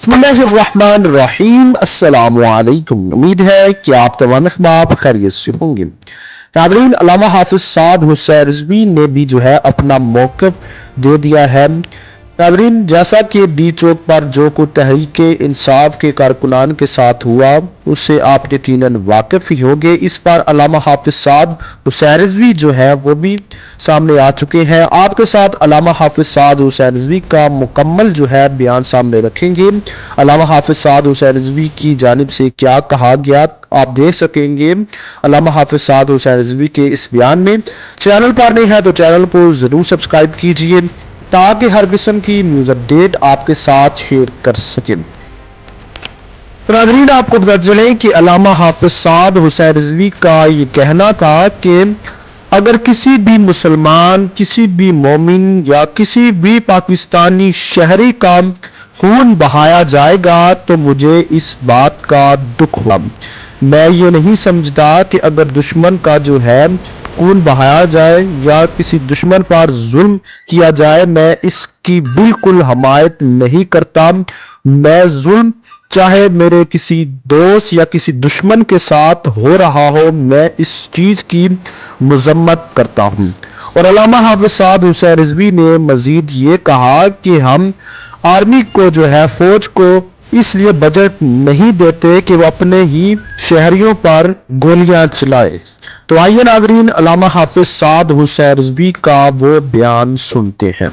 बिस्मिल्लाहिर्रहमानिर्रहीम अस्सलाम वालेकुम। उम्मीद है कि आप तमाम अहबाब खैरियत से होंगे। नाज़रीन, अल्लामा हाफिज साद हुसैन रिजवी ने भी जो है अपना मौक़िफ़ दे दिया है। नाज़रीन, जैसा कि डी चौक पर जो कुछ तहरीके इंसाफ के कारकुनान के साथ हुआ उससे आप यकीनन वाकिफ़ ही होंगे। इस पर अल्लामा हाफिज साद हुसैन रिजवी जो है वो भी सामने आ चुके हैं। आपके साथ अल्लामा हाफिज साद हुसैन रिजवी का मुकम्मल जो है बयान सामने रखेंगे। अल्लामा हाफिज साद हुसैन रिजवी की जानिब से क्या कहा गया आप देख सकेंगे अल्लामा हाफिज साद हुसैन रिजवी के इस बयान में। चैनल पर नहीं है तो चैनल को ज़रूर सब्सक्राइब कीजिए ताकि हर किस्म की न्यूज़ अपडेट आपके साथ शेयर कर सकें। तो नाज़रीन, आपको पता चले कि अल्लामा हाफिज साद हुसैन रिजवी का ये कहना था कि अगर किसी भी मुसलमान, किसी भी मोमिन या किसी भी पाकिस्तानी शहरी का खून बहाया जाएगा तो मुझे इस बात का दुख होगा। मैं ये नहीं समझता कि अगर दुश्मन का जो है खून बहाया जाए या किसी दुश्मन पर जुल्म किया जाए, मैं इसकी बिल्कुल हमायत नहीं करता। मैं जुल्म चाहे मेरे किसी दोस्त या किसी दुश्मन के साथ हो रहा हो, मैं इस चीज़ की मजम्मत करता हूँ। और अल्लामा हाफिज साद हुसैन रिजवी ने मजीद ये कहा कि हम आर्मी को जो है फौज को इसलिए बजट नहीं देते कि वो अपने ही शहरियों पर गोलियां चलाए। तो आइए नाज़रीन, अल्लामा हाफिज साद हुसैन रिजवी का वो बयान सुनते हैं।